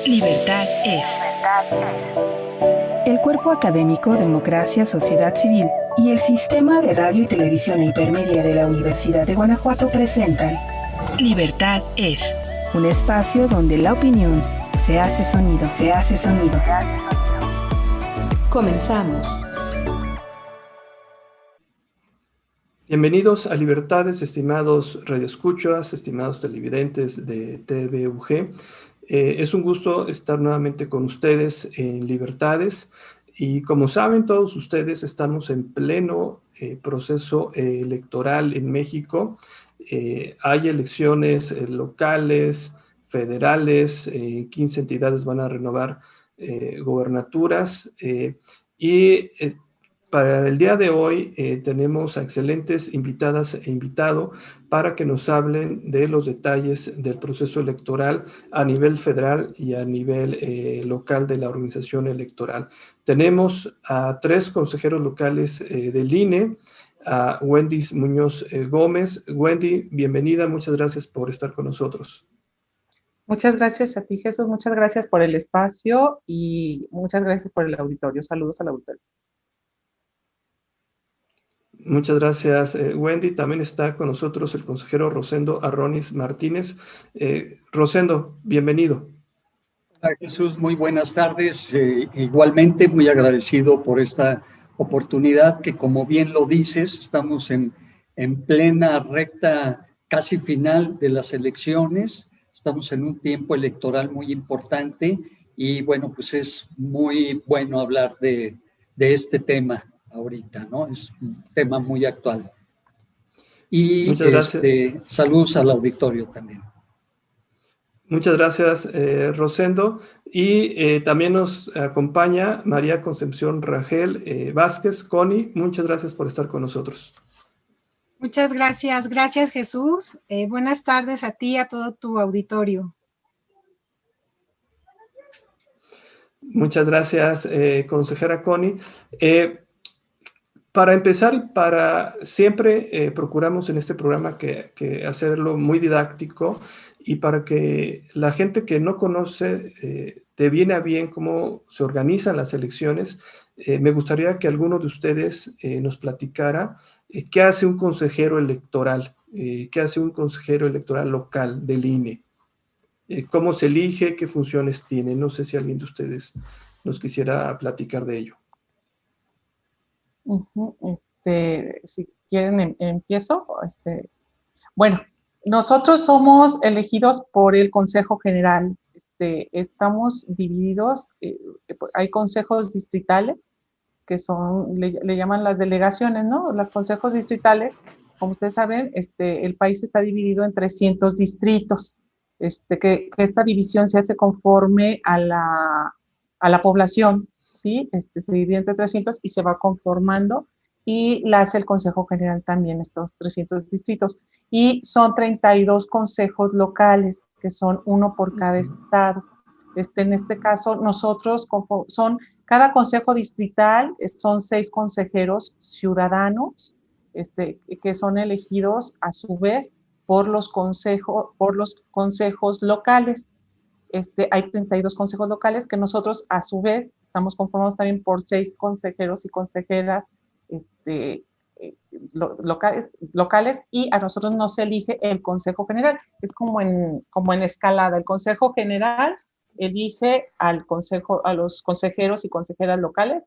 Libertad es. El Cuerpo Académico Democracia, Sociedad Civil y el Sistema de Radio y Televisión Intermedia de la Universidad de Guanajuato presentan Libertad es. Un espacio donde la opinión se hace sonido. Comenzamos. Bienvenidos a Libertades, estimados radioescuchas, estimados televidentes de TVUG. Es un gusto estar nuevamente con ustedes en Libertades y como saben todos ustedes estamos en pleno proceso electoral en México. Hay elecciones locales, federales, 15 entidades van a renovar gobernaturas para el día de hoy tenemos a excelentes invitadas e invitado para que nos hablen de los detalles del proceso electoral a nivel federal y a nivel local de la organización electoral. Tenemos a 3 consejeros locales del INE, a Wendy Muñoz Gómez. Wendy, bienvenida, muchas gracias por estar con nosotros. Muchas gracias a ti, Jesús, muchas gracias por el espacio y muchas gracias por el auditorio. Saludos al auditorio. Muchas gracias, Wendy. También está con nosotros el consejero Rosendo Arronis Martínez. Rosendo, bienvenido. Hola, Jesús, muy buenas tardes. Igualmente, muy agradecido por esta oportunidad que, como bien lo dices, estamos en plena recta casi final de las elecciones. Estamos en un tiempo electoral muy importante y, bueno, pues es muy bueno hablar de este tema ahorita, ¿no? Es un tema muy actual. Y muchas gracias. Saludos al auditorio también. Muchas gracias, Rosendo. Y también nos acompaña María Concepción Rangel Vázquez. Connie, muchas gracias por estar con nosotros. Muchas gracias. Gracias, Jesús. Buenas tardes a ti y a todo tu auditorio. Muchas gracias, consejera Connie. Para empezar y para siempre procuramos en este programa que hacerlo muy didáctico y para que la gente que no conoce de bien a bien cómo se organizan las elecciones, me gustaría que alguno de ustedes nos platicara qué hace un consejero electoral, qué hace un consejero electoral local del INE, cómo se elige, qué funciones tiene. No sé si alguien de ustedes nos quisiera platicar de ello. Si quieren empiezo. Bueno, nosotros somos elegidos por el Consejo General. Estamos divididos, hay consejos distritales que son, le llaman las delegaciones, ¿no? Los consejos distritales, como ustedes saben, el país está dividido en 300 distritos, que esta división se hace conforme a la población, ¿sí? Se divide entre 300 y se va conformando y la hace el Consejo General también, estos 300 distritos. Y son 32 consejos locales, que son uno por cada estado. En este caso, nosotros, cada consejo distrital son 6 consejeros ciudadanos, que son elegidos a su vez por los consejos locales. Hay 32 consejos locales que nosotros a su vez estamos conformados también por 6 consejeros y consejeras locales y a nosotros nos elige el Consejo General. Es como en escalada. El Consejo General elige a los consejeros y consejeras locales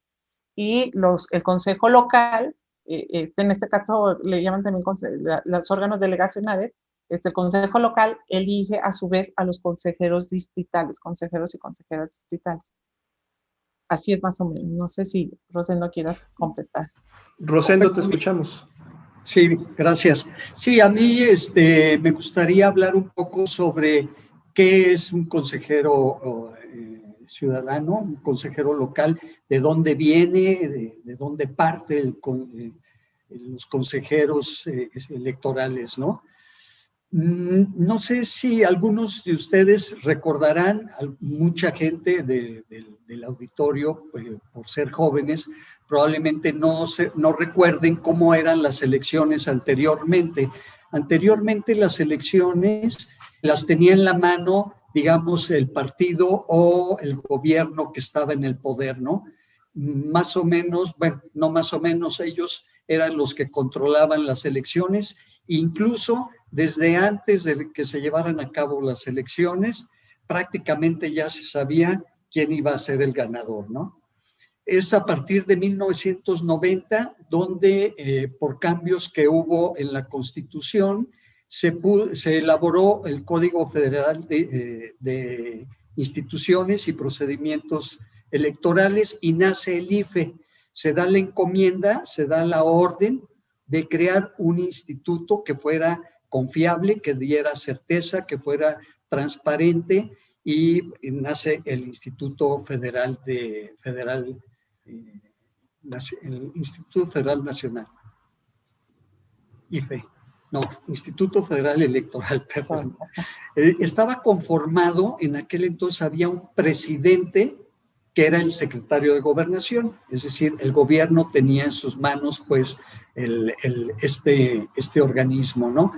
y el Consejo Local, en este caso le llaman también los órganos delegacionales. El Consejo Local elige a su vez a los consejeros distritales, consejeros y consejeras distritales. Así es más o menos. No sé si Rosendo quieras completar. Rosendo, te escuchamos. Sí, gracias. Sí, a mí me gustaría hablar un poco sobre qué es un consejero ciudadano, un consejero local, de dónde viene, de dónde parte los consejeros electorales, ¿no? No sé si algunos de ustedes recordarán, mucha gente del auditorio, por ser jóvenes, probablemente no recuerden cómo eran las elecciones anteriormente. Anteriormente las elecciones las tenía en la mano digamos, el partido o el gobierno que estaba en el poder, ¿no? Más o menos, bueno, no más o menos, ellos eran los que controlaban las elecciones, incluso desde antes de que se llevaran a cabo las elecciones, prácticamente ya se sabía quién iba a ser el ganador, ¿no? Es a partir de 1990 donde, por cambios que hubo en la Constitución, se elaboró el Código Federal de Instituciones y Procedimientos Electorales y nace el IFE. Se da la encomienda, se da la orden de crear un instituto que fuera confiable, que diera certeza, que fuera transparente, y nace el Instituto Federal el Instituto Federal Nacional. IFE. No, Instituto Federal Electoral, perdón. Estaba conformado, en aquel entonces había un presidente que era el secretario de Gobernación, es decir, el gobierno tenía en sus manos, pues, este organismo, ¿no?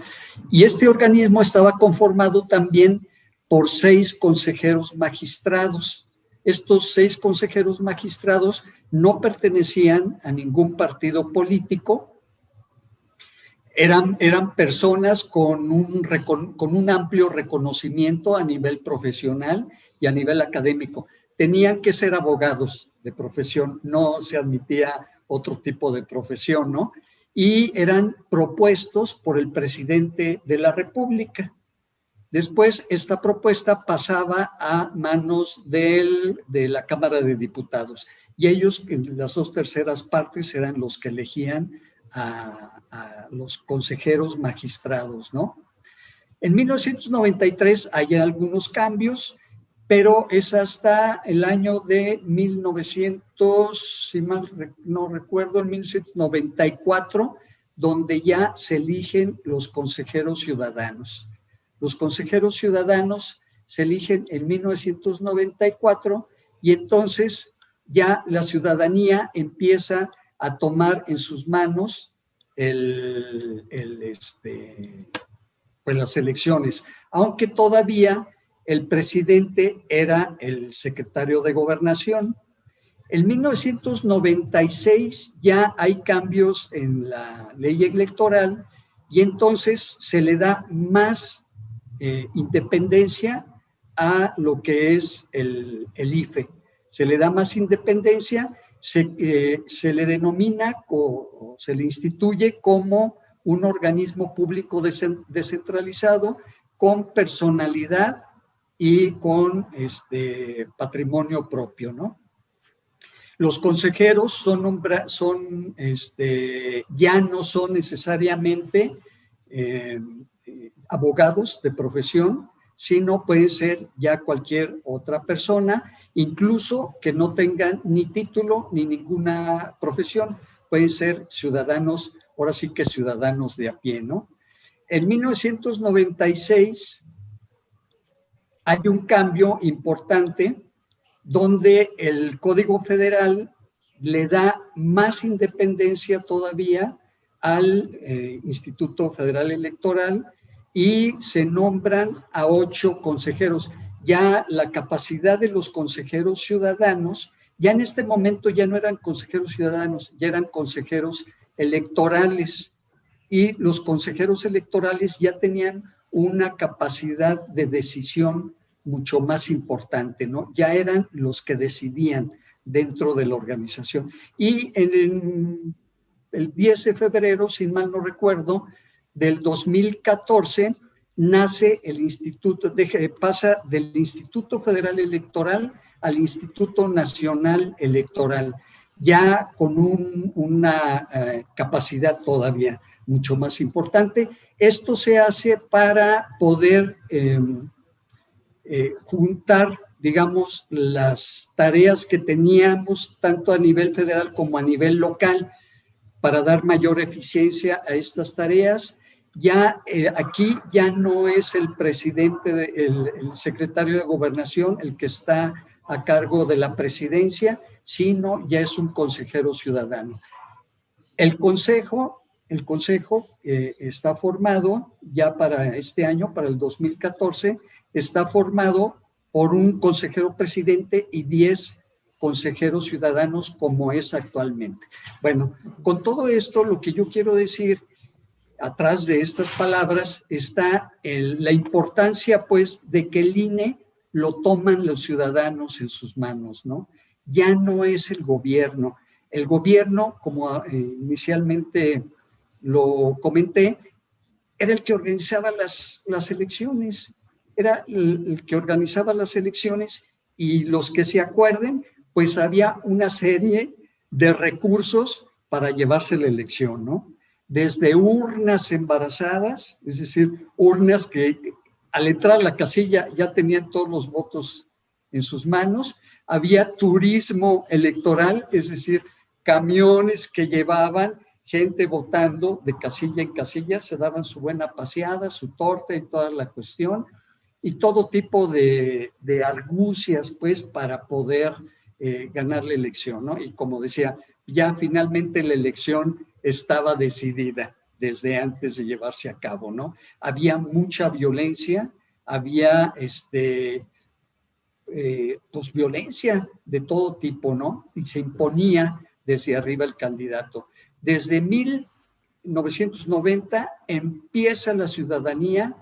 Y este organismo estaba conformado también por 6 consejeros magistrados. Estos 6 consejeros magistrados no pertenecían a ningún partido político, eran personas con un amplio reconocimiento a nivel profesional y a nivel académico. Tenían que ser abogados de profesión, no se admitía otro tipo de profesión, ¿no? Y eran propuestos por el presidente de la República. Después, esta propuesta pasaba a manos de la Cámara de Diputados, y ellos, en las 2/3 partes, eran los que elegían a los consejeros magistrados, ¿no? En 1993 hay algunos cambios, pero es hasta el año de 1900, si mal no recuerdo, en 1994, donde ya se eligen los consejeros ciudadanos. Los consejeros ciudadanos se eligen en 1994 y entonces ya la ciudadanía empieza a tomar en sus manos pues las elecciones, aunque todavía el presidente era el secretario de Gobernación. En 1996 ya hay cambios en la ley electoral y entonces se le da más independencia a lo que es el IFE. Se le da más independencia, se le denomina o se le instituye como un organismo público descentralizado con personalidad y con patrimonio propio, ¿no? Los consejeros ya no son necesariamente abogados de profesión, sino puede ser ya cualquier otra persona, incluso que no tengan ni título ni ninguna profesión, pueden ser ciudadanos, ahora sí que ciudadanos de a pie, ¿no? En 1996 hay un cambio importante donde el Código Federal le da más independencia todavía al Instituto Federal Electoral y se nombran a 8 consejeros. Ya la capacidad de los consejeros ciudadanos, ya en este momento ya no eran consejeros ciudadanos, ya eran consejeros electorales, y los consejeros electorales ya tenían una capacidad de decisión mucho más importante, ¿no? Ya eran los que decidían dentro de la organización. Y en el 10 de febrero, si mal no recuerdo, del 2014, nace el instituto, pasa del Instituto Federal Electoral al Instituto Nacional Electoral, ya con una capacidad todavía mucho más importante. Esto se hace para poder juntar, digamos, las tareas que teníamos tanto a nivel federal como a nivel local para dar mayor eficiencia a estas tareas. Ya aquí ya no es el presidente, el secretario de Gobernación el que está a cargo de la presidencia, sino ya es un consejero ciudadano. El consejo está formado ya para este año, para el 2014, está formado por un consejero presidente y 10 consejeros ciudadanos como es actualmente. Bueno, con todo esto lo que yo quiero decir, atrás de estas palabras, está la importancia pues de que el INE lo toman los ciudadanos en sus manos, ¿no? Ya no es el gobierno. El gobierno, como inicialmente lo comenté, era el que organizaba las elecciones, era el que organizaba las elecciones y los que se acuerden, pues había una serie de recursos para llevarse la elección, ¿no? Desde urnas embarazadas, es decir, urnas que al entrar a la casilla ya tenían todos los votos en sus manos, había turismo electoral, es decir, camiones que llevaban gente votando de casilla en casilla, se daban su buena paseada, su torta y toda la cuestión, y todo tipo de argucias, pues, para poder ganar la elección, ¿no? Y como decía, ya finalmente la elección estaba decidida desde antes de llevarse a cabo, ¿no? Había mucha violencia, había pues violencia de todo tipo, ¿no? Y se imponía desde arriba el candidato. Desde 1990 empieza la ciudadanía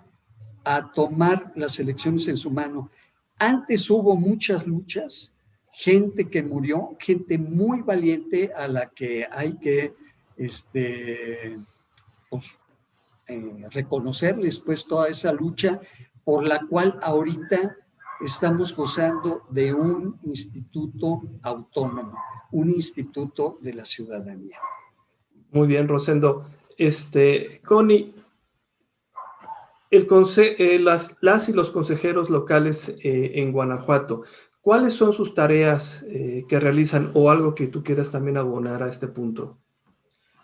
a tomar las elecciones en su mano. Antes hubo muchas luchas, gente que murió, gente muy valiente a la que hay que pues, reconocerles pues toda esa lucha por la cual ahorita estamos gozando de un instituto autónomo, un instituto de la ciudadanía. Muy bien, Rosendo. Connie, las y los consejeros locales en Guanajuato, ¿cuáles son sus tareas que realizan o algo que tú quieras también abonar a este punto?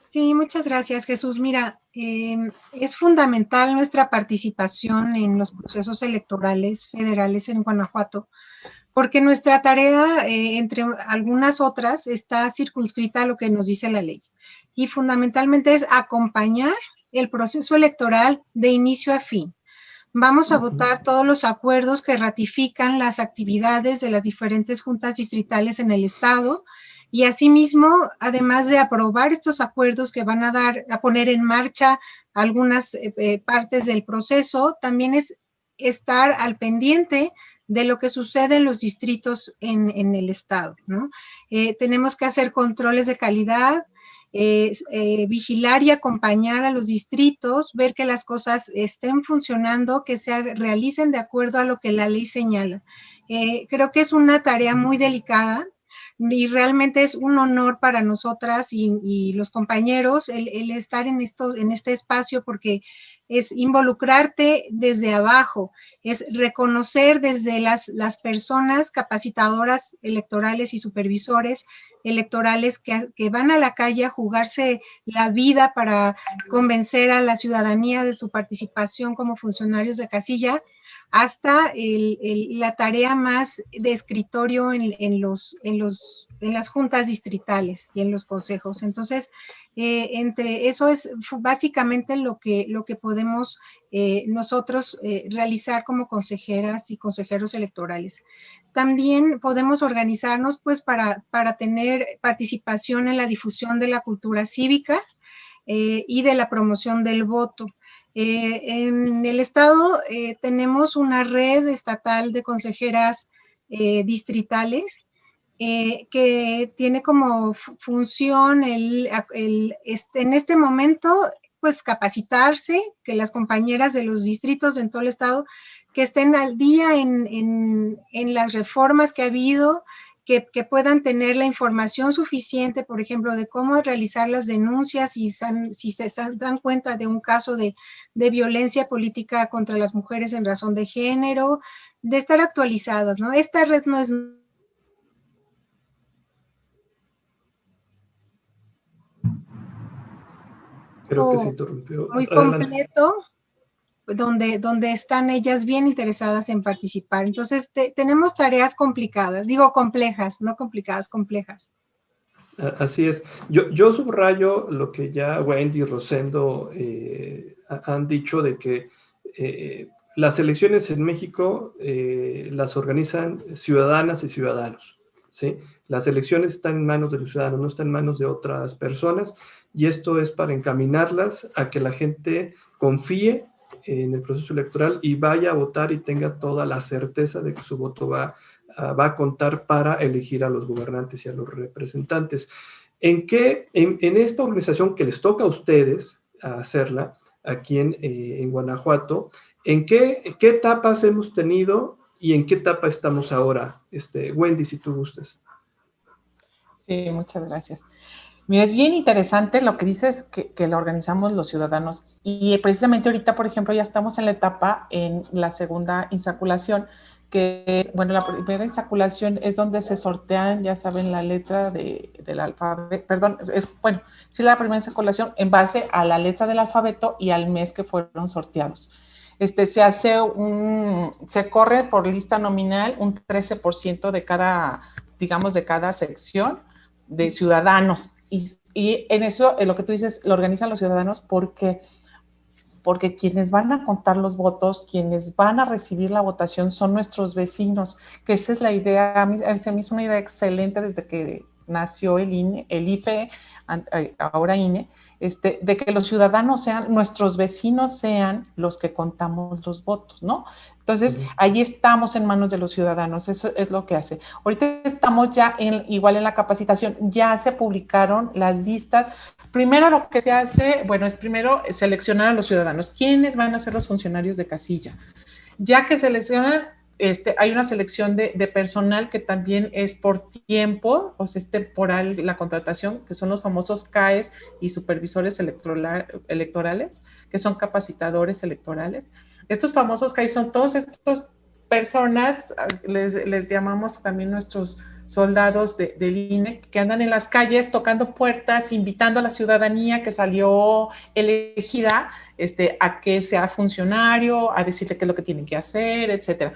Sí, muchas gracias, Jesús. Mira, es fundamental nuestra participación en los procesos electorales federales en Guanajuato, porque nuestra tarea, entre algunas otras, está circunscrita a lo que nos dice la ley. Y fundamentalmente es acompañar el proceso electoral de inicio a fin. Vamos a votar todos los acuerdos que ratifican las actividades de las diferentes juntas distritales en el estado, y asimismo, además de aprobar estos acuerdos que van a poner en marcha algunas partes del proceso, también es estar al pendiente de lo que sucede en los distritos en el estado, ¿no? Tenemos que hacer controles de calidad, vigilar y acompañar a los distritos, ver que las cosas estén funcionando, que se realicen de acuerdo a lo que la ley señala. Creo que es una tarea muy delicada, y realmente es un honor para nosotras y los compañeros el estar en este espacio, porque es involucrarte desde abajo, es reconocer desde las personas capacitadoras electorales y supervisores electorales que van a la calle a jugarse la vida para convencer a la ciudadanía de su participación como funcionarios de casilla, hasta la tarea más de escritorio en las juntas distritales y en los consejos. Entonces, entre eso es básicamente lo que podemos nosotros realizar como consejeras y consejeros electorales. También podemos organizarnos pues para tener participación en la difusión de la cultura cívica y de la promoción del voto. En el estado tenemos una red estatal de consejeras distritales que tiene como función en este momento pues capacitarse, que las compañeras de los distritos en todo el estado que estén al día en las reformas que ha habido, que puedan tener la información suficiente, por ejemplo, de cómo realizar las denuncias si se dan cuenta de un caso de violencia política contra las mujeres en razón de género, de estar actualizadas, ¿no? Esta red no es... Creo que se interrumpió. Muy Adelante. completo, donde están ellas bien interesadas en participar. Entonces, tenemos tareas complicadas, digo complejas, no complicadas, complejas. Así es. Yo subrayo lo que ya Wendy y Rosendo han dicho de que las elecciones en México las organizan ciudadanas y ciudadanos, ¿sí? Las elecciones están en manos de los ciudadanos, no están en manos de otras personas, y esto es para encaminarlas a que la gente confíe en el proceso electoral y vaya a votar y tenga toda la certeza de que su voto va a contar para elegir a los gobernantes y a los representantes. En esta organización que les toca a ustedes hacerla, aquí en Guanajuato, ¿en qué etapas hemos tenido y en qué etapa estamos ahora? Wendy, si tú gustas. Sí, muchas gracias. Mira, es bien interesante lo que dices que lo organizamos los ciudadanos, y precisamente ahorita, por ejemplo, ya estamos en la etapa, en la segunda insaculación, que es, bueno, la primera insaculación es donde se sortean, ya saben, la letra del alfabeto, perdón, bueno, sí, la primera insaculación en base a la letra del alfabeto y al mes que fueron sorteados. Se corre por lista nominal un 13% de cada, digamos, de cada sección de ciudadanos. Y en eso, lo que tú dices, lo organizan los ciudadanos porque quienes van a contar los votos, quienes van a recibir la votación son nuestros vecinos, que esa es la idea. A mí se me hizo una idea excelente desde que nació el INE, el IFE, ahora INE, de que los ciudadanos sean, nuestros vecinos sean los que contamos los votos, ¿no? Entonces, ahí estamos en manos de los ciudadanos, eso es lo que hace. Ahorita estamos ya igual en la capacitación, ya se publicaron las listas. Primero lo que se hace, bueno, es primero seleccionar a los ciudadanos. ¿Quiénes van a ser los funcionarios de casilla? Ya que seleccionan, hay una selección de personal que también es por tiempo, o sea, es temporal la contratación, que son los famosos CAES y supervisores electorales, que son capacitadores electorales. Estos famosos CAES son todos estos personas, les llamamos también nuestros soldados del INE, que andan en las calles tocando puertas, invitando a la ciudadanía que salió elegida a que sea funcionario, a decirle qué es lo que tienen que hacer, etcétera.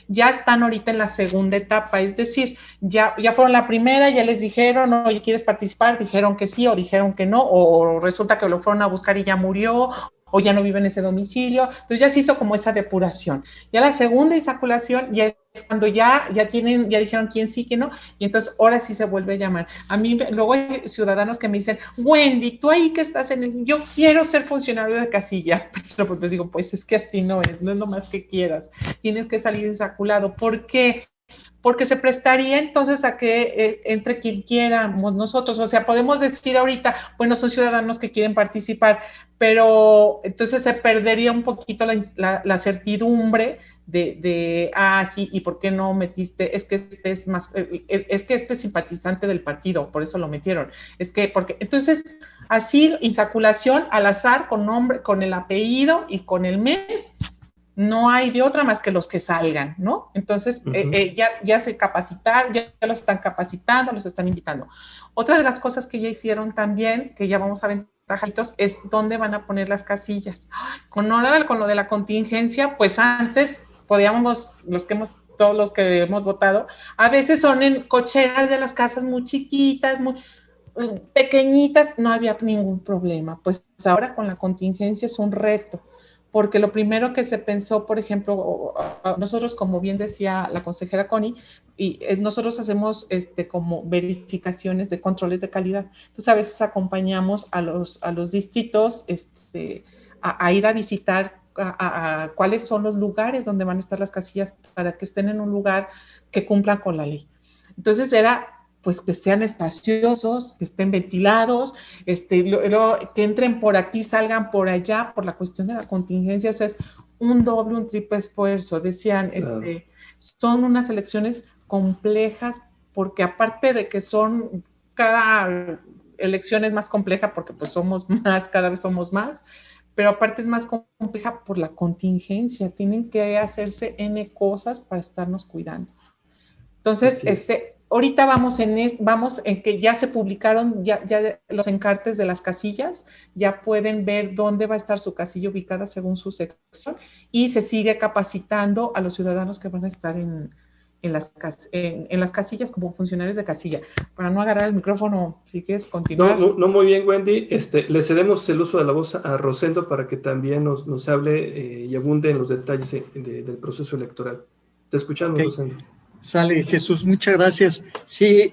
Ya están ahorita en la segunda etapa, es decir, ya fueron la primera, ya les dijeron, oye, ¿quieres participar? Dijeron que sí o dijeron que no, o resulta que lo fueron a buscar y ya murió, o ya no vive en ese domicilio. Entonces ya se hizo como esa depuración. Ya la segunda insaculación ya es cuando ya dijeron quién sí, quién no, y entonces ahora sí se vuelve a llamar. A mí luego hay ciudadanos que me dicen, Wendy, tú ahí que estás yo quiero ser funcionario de casilla, pero pues les digo, pues es que así no es lo más que quieras, tienes que salir insaculado. ¿Por qué? Porque se prestaría entonces a que entre quien quieramos nosotros, o sea, podemos decir ahorita, bueno, son ciudadanos que quieren participar, pero entonces se perdería un poquito la certidumbre de sí, ¿y por qué no metiste? Es que este es simpatizante del partido, por eso lo metieron. Porque entonces, así, insaculación al azar, con nombre, con el apellido y con el mes, no hay de otra más que los que salgan, ¿no? Entonces, ya se capacitaron, ya los están capacitando, los están invitando. Otra de las cosas que ya hicieron también, que ya vamos a ver es dónde van a poner las casillas. Con lo de la contingencia, pues antes podíamos, todos los que hemos votado, a veces son en cocheras de las casas muy chiquitas, muy pequeñitas, no había ningún problema. Pues ahora con la contingencia es un reto, porque lo primero que se pensó, por ejemplo, nosotros, como bien decía la consejera Connie, nosotros hacemos como verificaciones de controles de calidad. Entonces, a veces acompañamos a los distritos a ir a visitar a cuáles son los lugares donde van a estar las casillas para que estén en un lugar que cumplan con la ley. Entonces, era pues que sean espaciosos, que estén ventilados, que entren por aquí, salgan por allá, por la cuestión de la contingencia. O sea, es un doble, un triple esfuerzo. Decían, son unas elecciones complejas, porque aparte de que cada elección es más compleja, porque pues somos más, cada vez somos más, pero aparte es más compleja por la contingencia. Tienen que hacerse N cosas para estarnos cuidando. Entonces, ahorita vamos en que ya se publicaron ya los encartes de las casillas, ya pueden ver dónde va a estar su casilla ubicada según su sección, y se sigue capacitando a los ciudadanos que van a estar en en las casillas como funcionarios de casilla. Para no agarrar el micrófono, si quieres continuar. No, muy bien, Wendy. Le cedemos el uso de la voz a Rosendo para que también nos hable y abunde en los detalles del proceso electoral. Te escuchamos, okay. Rosendo. Sale, Jesús, muchas gracias. Sí,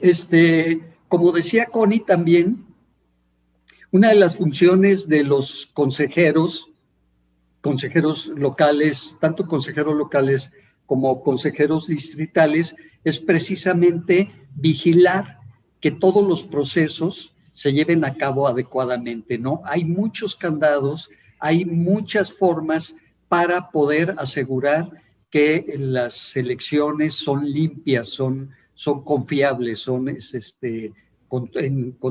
como decía Connie también, una de las funciones de los consejeros locales, tanto consejeros locales como consejeros distritales, es precisamente vigilar que todos los procesos se lleven a cabo adecuadamente, ¿no? Hay muchos candados, hay muchas formas para poder asegurar que las elecciones son limpias, son confiables, con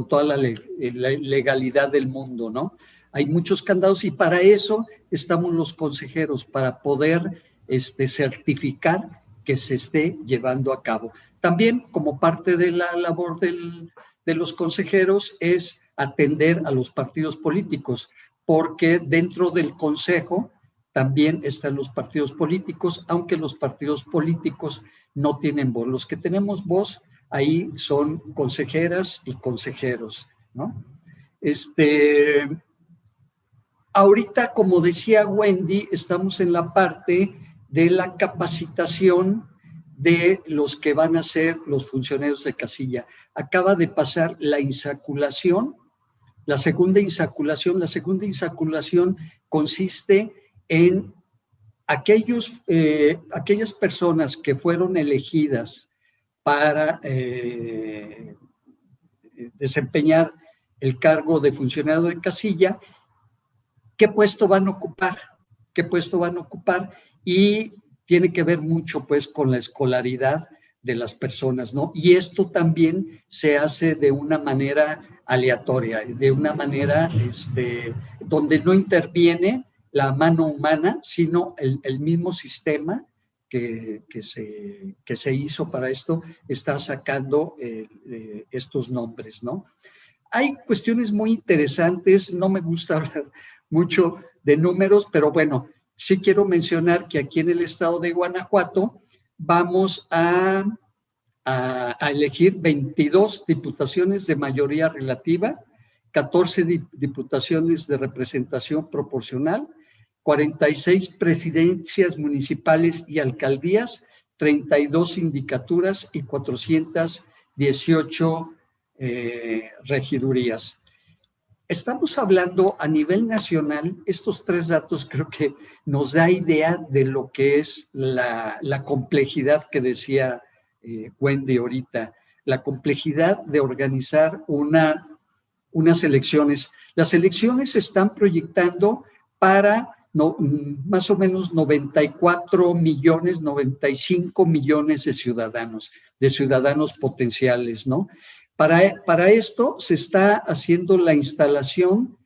toda la legalidad del mundo, ¿no? Hay muchos candados y para eso estamos los consejeros, para poder certificar que se esté llevando a cabo. También, como parte de la labor de los consejeros, es atender a los partidos políticos, porque dentro del consejo también están los partidos políticos, aunque los partidos políticos no tienen voz. Los que tenemos voz ahí son consejeras y consejeros, ¿no? Ahorita, como decía Wendy, estamos en la parte de la capacitación de los que van a ser los funcionarios de casilla. Acaba de pasar la insaculación, la segunda insaculación. La segunda insaculación consiste en aquellas personas que fueron elegidas para desempeñar el cargo de funcionario de casilla, ¿qué puesto van a ocupar? Y tiene que ver mucho, pues, con la escolaridad de las personas, ¿no? Y esto también se hace de una manera aleatoria, de una manera donde no interviene la mano humana, sino el mismo sistema que se hizo para esto, está sacando estos nombres, ¿no? Hay cuestiones muy interesantes, no me gusta hablar mucho de números, pero bueno, sí quiero mencionar que aquí en el estado de Guanajuato vamos a elegir 22 diputaciones de mayoría relativa, 14 diputaciones de representación proporcional, 46 presidencias municipales y alcaldías, 32 sindicaturas y 418 regidurías. Estamos hablando a nivel nacional, estos tres datos creo que nos da idea de lo que es la complejidad que decía Wendy ahorita, la complejidad de organizar unas elecciones. Las elecciones se están proyectando para más o menos 94 millones, 95 millones de ciudadanos potenciales, ¿no? Para esto se está haciendo la instalación,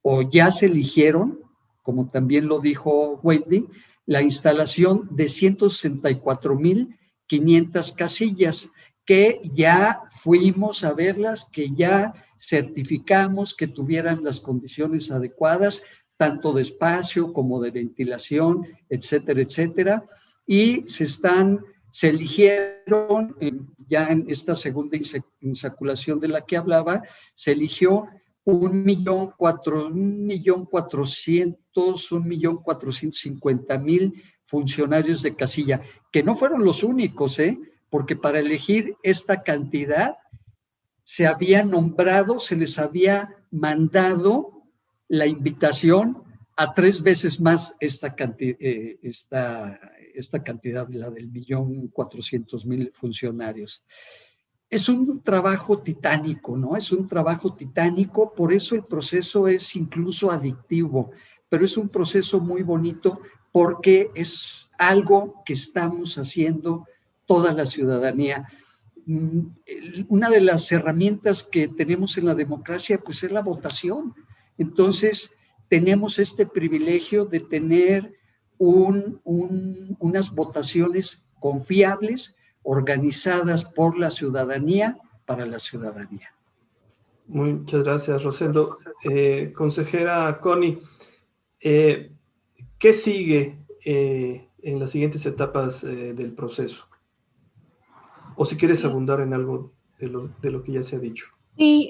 o ya se eligieron, como también lo dijo Wendy, la instalación de 164,500 casillas, que ya fuimos a verlas, que ya certificamos que tuvieran las condiciones adecuadas, tanto de espacio como de ventilación, etcétera, etcétera, y se eligieron, ya en esta segunda insaculación de la que hablaba, se eligió 1,450,000 funcionarios de casilla, que no fueron los únicos, porque para elegir esta cantidad se había nombrado, se les había mandado la invitación a 3 veces más esta cantidad, la del 1,400,000 funcionarios. Es un trabajo titánico, ¿no? Es un trabajo titánico, por eso el proceso es incluso adictivo, pero es un proceso muy bonito porque es algo que estamos haciendo toda la ciudadanía. Una de las herramientas que tenemos en la democracia, pues, es la votación. Entonces, tenemos este privilegio de tener unas votaciones confiables, organizadas por la ciudadanía, para la ciudadanía. Muchas gracias, Rosendo. Consejera Connie, ¿qué sigue en las siguientes etapas del proceso? o si quieres abundar en algo de lo que ya se ha dicho. Sí,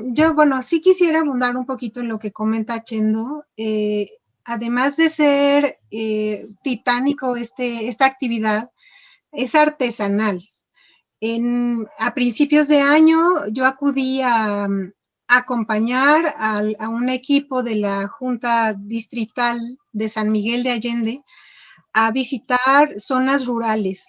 yo, bueno, sí quisiera abundar un poquito en lo que comenta Chendo. Además de ser titánico esta actividad, es artesanal. A principios de año yo acudí a acompañar a un equipo de la Junta Distrital de San Miguel de Allende a visitar zonas rurales.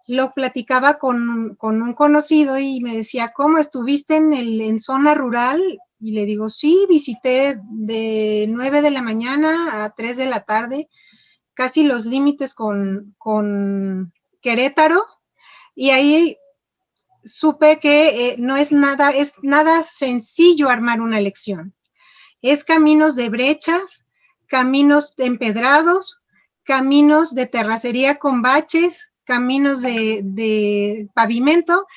Lo platicaba con un conocido y me decía, ¿cómo estuviste en zona rural? Y le digo, sí, visité de 9 de la mañana a 3 de la tarde, casi los límites con Querétaro, y ahí supe que no es nada sencillo armar una elección. Es caminos de brechas, caminos empedrados, caminos de terracería con baches, caminos de pavimento,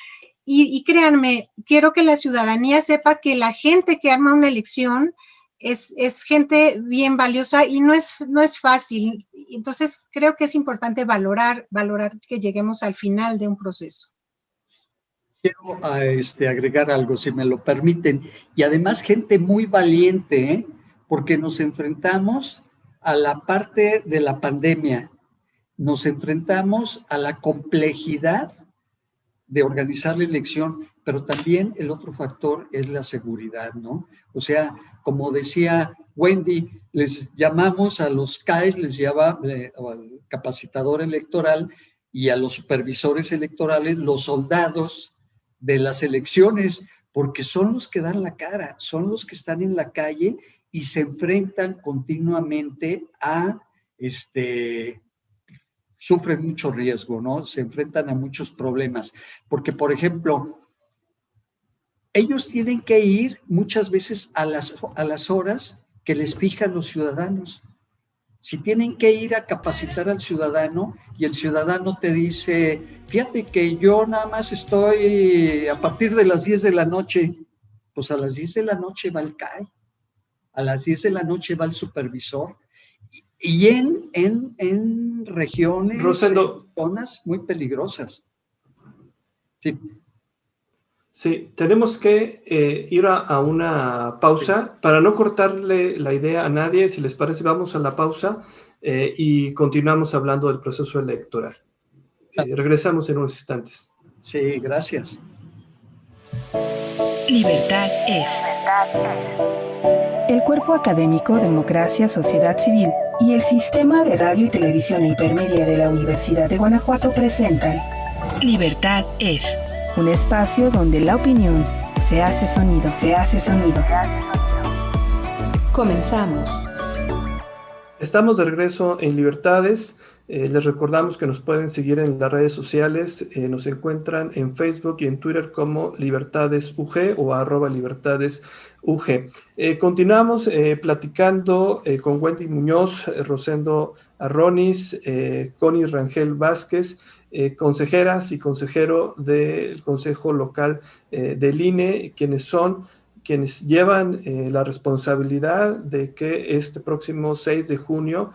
y créanme, quiero que la ciudadanía sepa que la gente que arma una elección es gente bien valiosa y no es fácil. Entonces, creo que es importante valorar que lleguemos al final de un proceso. Quiero agregar algo, si me lo permiten, y además gente muy valiente, ¿eh? Porque nos enfrentamos a la parte de la pandemia, nos enfrentamos a la complejidad de organizar la elección, pero también el otro factor es la seguridad, ¿no? O sea, como decía Wendy, les llamamos a los CAEs, les llama al capacitador electoral y a los supervisores electorales, los soldados de las elecciones, porque son los que dan la cara, son los que están en la calle y se enfrentan continuamente a sufren mucho riesgo, ¿no? Se enfrentan a muchos problemas, porque, por ejemplo, ellos tienen que ir muchas veces a las horas que les fijan los ciudadanos. Si tienen que ir a capacitar al ciudadano y el ciudadano te dice, fíjate que yo nada más estoy a partir de las 10 de la noche, pues a las 10 de la noche va el CAE, a las 10 de la noche va el supervisor, y en regiones, Rosendo, en zonas muy peligrosas. Sí. Sí, tenemos que ir a una pausa. Sí. Para no cortarle la idea a nadie, si les parece, vamos a la pausa y continuamos hablando del proceso electoral. Regresamos en unos instantes. Sí, gracias. Libertad es. El Cuerpo Académico Democracia, Sociedad Civil y el Sistema de Radio y Televisión Hipermedia de la Universidad de Guanajuato presentan Libertad es. Un espacio donde la opinión se hace sonido. Comenzamos. Estamos de regreso en Libertades. Les recordamos que nos pueden seguir en las redes sociales. Nos encuentran en Facebook y en Twitter como LibertadesUG o @LibertadesUG. Continuamos platicando con Wendy Muñoz, Rosendo Arronis, Connie Rangel Vázquez, consejeras y consejero del Consejo Local del INE, quienes llevan la responsabilidad de que este próximo 6 de junio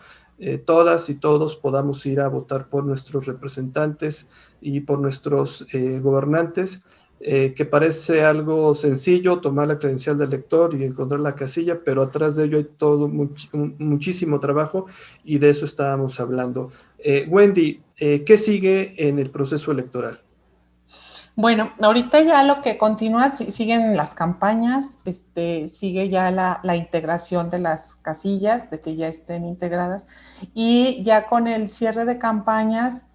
todas y todos podamos ir a votar por nuestros representantes y por nuestros gobernantes, que parece algo sencillo, tomar la credencial del elector y encontrar la casilla, pero atrás de ello hay todo muchísimo trabajo y de eso estábamos hablando. Wendy, ¿qué sigue en el proceso electoral? Bueno, ahorita ya lo que continúa, siguen las campañas, sigue ya la integración de las casillas, de que ya estén integradas, y ya con el cierre de campañas,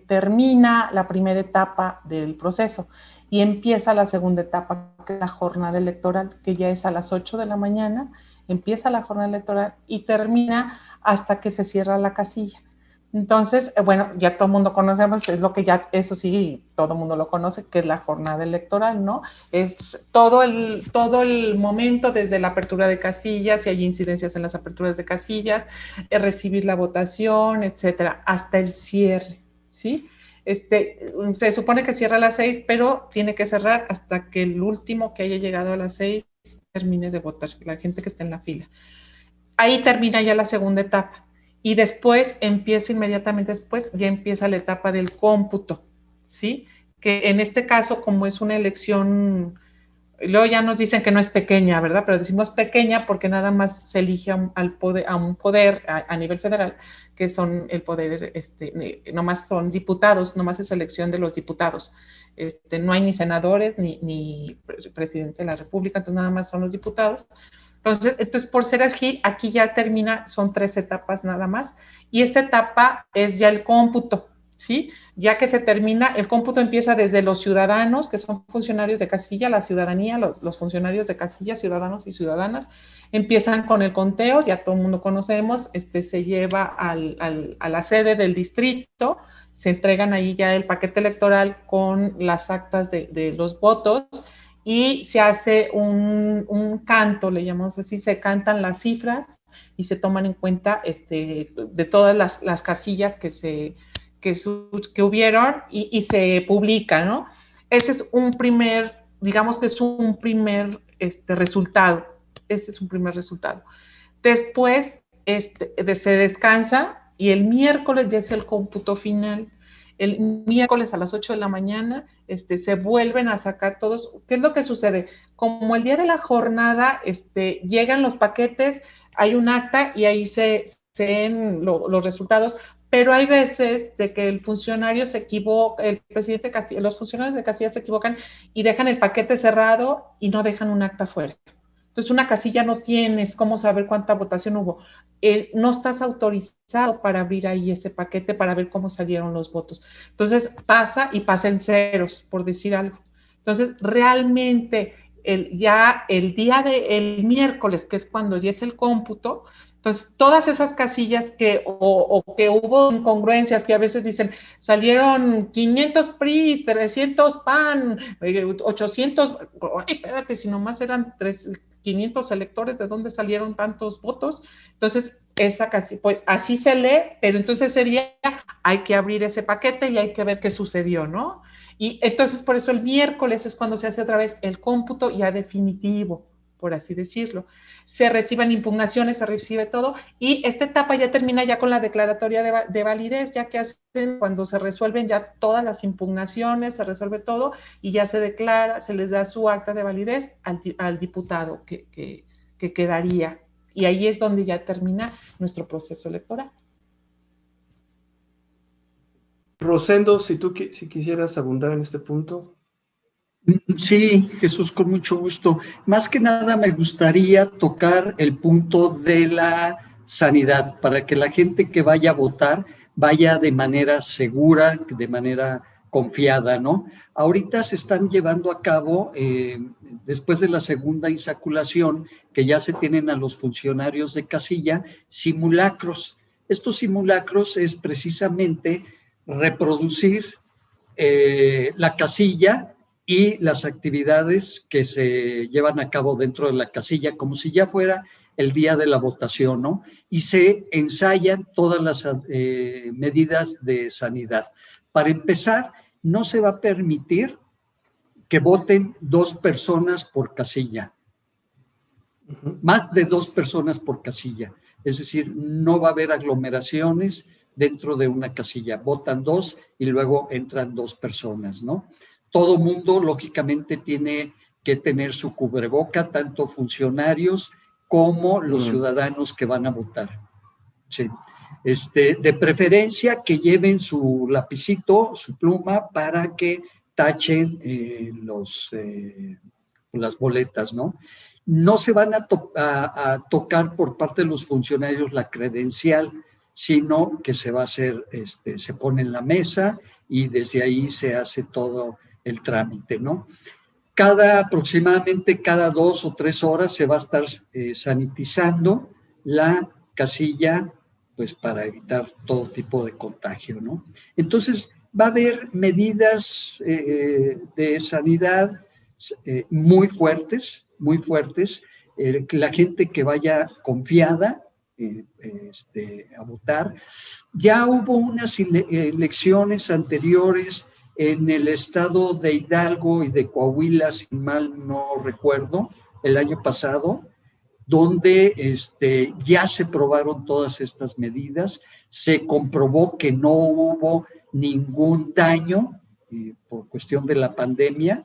termina la primera etapa del proceso y empieza la segunda etapa, que es la jornada electoral, que ya es a las 8 de la mañana, empieza la jornada electoral y termina hasta que se cierra la casilla. Entonces, bueno, ya todo el mundo conocemos, es lo que ya, eso sí, todo el mundo lo conoce, que es la jornada electoral, ¿no? Es todo el momento desde la apertura de casillas, si hay incidencias en las aperturas de casillas, recibir la votación, etcétera, hasta el cierre, ¿sí? Se supone que cierra a las 6, pero tiene que cerrar hasta que el último que haya llegado a las 6 termine de votar, la gente que está en la fila. Ahí termina ya la segunda etapa. Y después inmediatamente después, ya empieza la etapa del cómputo, ¿sí? que en este caso, como es una elección, luego ya nos dicen que no es pequeña, ¿verdad? Pero decimos pequeña porque nada más se elige a un poder a nivel federal, que son el poder, nomás son diputados, nomás es elección de los diputados. No hay ni senadores ni presidente de la República, entonces nada más son los diputados. Entonces, por ser así, aquí ya termina, son 3 etapas nada más, y esta etapa es ya el cómputo, ¿sí? Ya que se termina, el cómputo empieza desde los ciudadanos, que son funcionarios de casilla, la ciudadanía, los funcionarios de casilla, ciudadanos y ciudadanas, empiezan con el conteo, ya todo el mundo conocemos, se lleva a la sede del distrito, se entregan ahí ya el paquete electoral con las actas de los votos, y se hace un canto, le llamamos así, se cantan las cifras y se toman en cuenta de todas las casillas que hubieron y se publica, ¿no? Ese es un primer, digamos que es un primer resultado. Ese es un primer resultado. Después se descansa y el miércoles ya es el cómputo final. El miércoles a las 8 de la mañana se vuelven a sacar todos. ¿Qué es lo que sucede? Como el día de la jornada llegan los paquetes, hay un acta y ahí se ven los resultados, pero hay veces de que el funcionario se equivoca, el presidente Casilla, los funcionarios de casilla se equivocan y dejan el paquete cerrado y no dejan un acta fuera. Entonces, una casilla no tienes cómo saber cuánta votación hubo. No estás autorizado para abrir ahí ese paquete para ver cómo salieron los votos. Entonces, pasa en ceros, por decir algo. Entonces, realmente, ya el día del miércoles, que es cuando ya es el cómputo, pues todas esas casillas que hubo incongruencias, que a veces dicen, salieron 500 PRI, 300 PAN, 800, ay, espérate, si nomás eran 500 electores, ¿de dónde salieron tantos votos? Entonces, esa casilla, pues así se lee, pero entonces ese día hay que abrir ese paquete y hay que ver qué sucedió, ¿no? Y entonces, por eso el miércoles es cuando se hace otra vez el cómputo ya definitivo, por así decirlo. Se reciben impugnaciones, se recibe todo, y esta etapa ya termina ya con la declaratoria de validez, ya que hacen cuando se resuelven ya todas las impugnaciones, se resuelve todo, y ya se declara, se les da su acta de validez al diputado que quedaría, y ahí es donde ya termina nuestro proceso electoral. Rosendo, si quisieras abundar en este punto. Sí, Jesús, con mucho gusto. Más que nada me gustaría tocar el punto de la sanidad, para que la gente que vaya a votar vaya de manera segura, de manera confiada, ¿no? Ahorita se están llevando a cabo, después de la segunda insaculación, que ya se tienen a los funcionarios de casilla, simulacros. Estos simulacros es precisamente reproducir la casilla y las actividades que se llevan a cabo dentro de la casilla, como si ya fuera el día de la votación, ¿no? Y se ensayan todas las medidas de sanidad. Para empezar, no se va a permitir que voten 2 personas por casilla. Más de 2 personas por casilla. Es decir, no va a haber aglomeraciones dentro de una casilla. Votan 2 y luego entran 2 personas, ¿no? Todo mundo, lógicamente, tiene que tener su cubreboca, tanto funcionarios como los ciudadanos que van a votar. Sí. De preferencia que lleven su lapicito, su pluma, para que tachen las boletas, ¿no? No se van a tocar por parte de los funcionarios la credencial, sino que se va a hacer, se pone en la mesa y desde ahí se hace todo el trámite, ¿no? Aproximadamente cada 2 o 3 horas se va a estar sanitizando la casilla, pues para evitar todo tipo de contagio, ¿no? Entonces, va a haber medidas de sanidad muy fuertes, la gente que vaya confiada a votar. Ya hubo unas elecciones anteriores en el estado de Hidalgo y de Coahuila, si mal no recuerdo, el año pasado, donde ya se probaron todas estas medidas, se comprobó que no hubo ningún daño por cuestión de la pandemia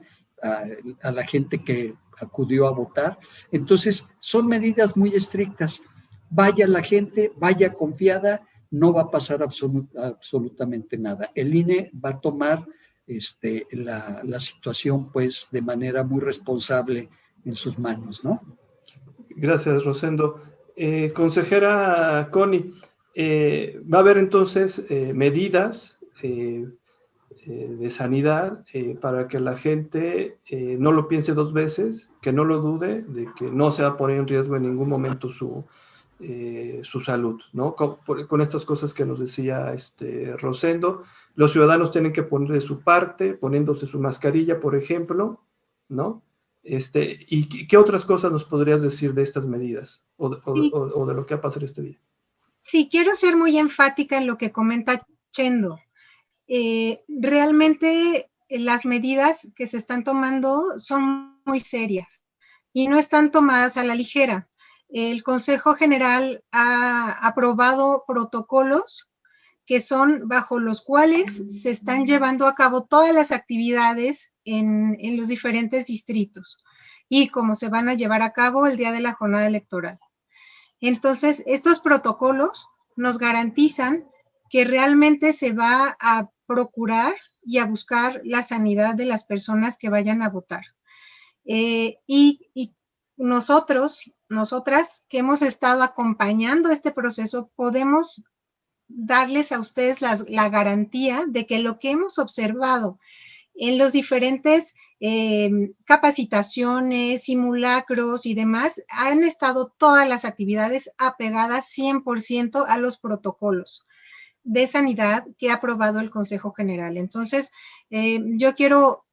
a la gente que acudió a votar. Entonces, son medidas muy estrictas. Vaya la gente, vaya confiada, no va a pasar absolutamente nada. El INE va a tomar la situación pues de manera muy responsable en sus manos, ¿no? Gracias, Rosendo. Consejera Connie, va a haber entonces medidas de sanidad para que la gente no lo piense dos veces, que no lo dude, de que no se va a poner en riesgo en ningún momento su salud, ¿no? Con estas cosas que nos decía Rosendo, los ciudadanos tienen que poner de su parte, poniéndose su mascarilla, por ejemplo, ¿no? ¿Y qué otras cosas nos podrías decir de estas medidas o de lo que va a pasar este día? Sí, quiero ser muy enfática en lo que comenta Chendo. Realmente las medidas que se están tomando son muy serias y no están tomadas a la ligera. El Consejo General ha aprobado protocolos que son bajo los cuales se están llevando a cabo todas las actividades en los diferentes distritos y cómo se van a llevar a cabo el día de la jornada electoral. Entonces, estos protocolos nos garantizan que realmente se va a procurar y a buscar la sanidad de las personas que vayan a votar. Y nosotras que hemos estado acompañando este proceso, podemos darles a ustedes la garantía de que lo que hemos observado en los diferentes capacitaciones, simulacros y demás, han estado todas las actividades apegadas 100% a los protocolos de sanidad que ha aprobado el Consejo General. Entonces, yo quiero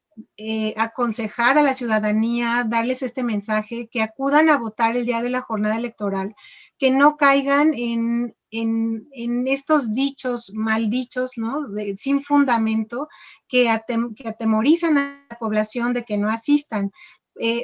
aconsejar a la ciudadanía, darles este mensaje, que acudan a votar el día de la jornada electoral, que no caigan en estos dichos, maldichos, ¿no? Sin fundamento, que atemorizan a la población de que no asistan.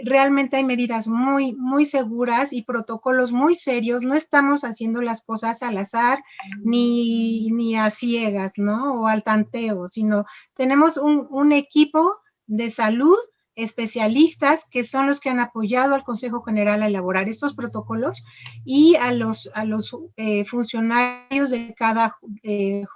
Realmente hay medidas muy, muy seguras y protocolos muy serios. No estamos haciendo las cosas al azar ni a ciegas, ¿no? O al tanteo, sino tenemos un equipo de salud, especialistas que son los que han apoyado al Consejo General a elaborar estos protocolos y a los funcionarios de cada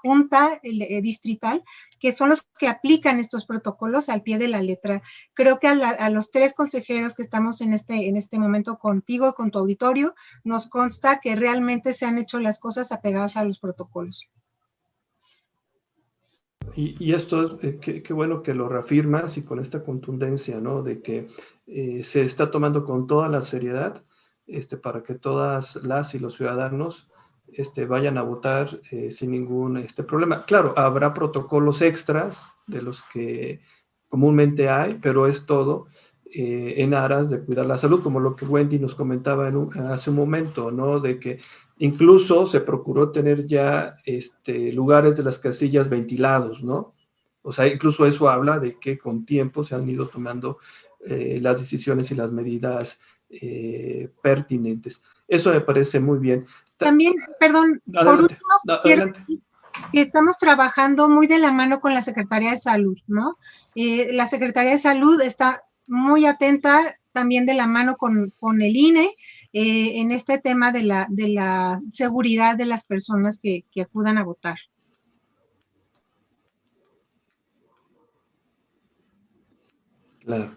junta distrital, que son los que aplican estos protocolos al pie de la letra. Creo que a los tres consejeros que estamos en este momento contigo, con tu auditorio, nos consta que realmente se han hecho las cosas apegadas a los protocolos. Y esto es, qué bueno que lo reafirmas y con esta contundencia, ¿no? De que se está tomando con toda la seriedad para que todas las y los ciudadanos vayan a votar sin ningún problema. Claro, habrá protocolos extras de los que comúnmente hay, pero es todo en aras de cuidar la salud, como lo que Wendy nos comentaba hace un momento, ¿no? De que incluso se procuró tener ya lugares de las casillas ventilados, ¿no? O sea, incluso eso habla de que con tiempo se han ido tomando las decisiones y las medidas pertinentes. Eso me parece muy bien. También, perdón, adelante, por último, adelante. Que estamos trabajando muy de la mano con la Secretaría de Salud, ¿no? La Secretaría de Salud está muy atenta también de la mano con el INE, en este tema de la seguridad de las personas que acudan a votar. Claro.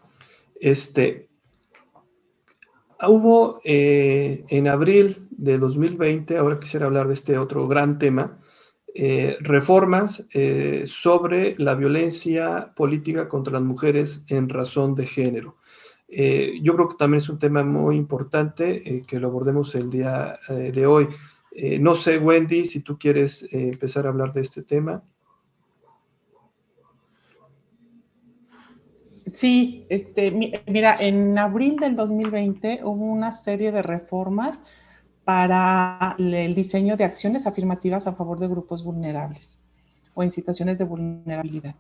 Hubo en abril de 2020, ahora quisiera hablar de este otro gran tema, reformas sobre la violencia política contra las mujeres en razón de género. Yo creo que también es un tema muy importante que lo abordemos el día de hoy. No sé, Wendy, si tú quieres empezar a hablar de este tema. Sí, mira, en abril del 2020 hubo una serie de reformas para el diseño de acciones afirmativas a favor de grupos vulnerables o en situaciones de vulnerabilidad.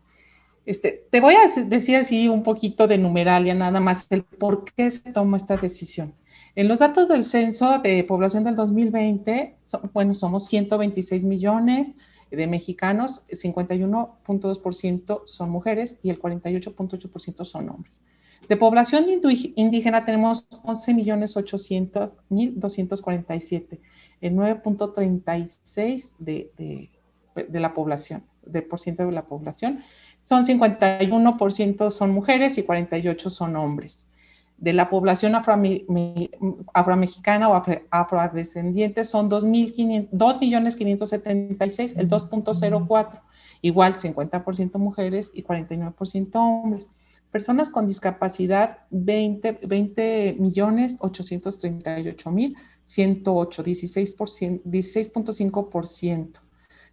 Te voy a decir así un poquito de numeralia, nada más, el por qué se tomó esta decisión. En los datos del censo de población del 2020, somos 126 millones, de mexicanos, 51.2% son mujeres y el 48.8% son hombres. De población indígena tenemos 11.800.247, el 9.36% de la población, de por ciento de la población. Son 51% son mujeres y 48% son hombres. De la población afromexicana o afrodescendiente son 2.576.000, el 2.04%, igual 50% mujeres y 49% hombres. Personas con discapacidad, 20.838.108, 16.5%.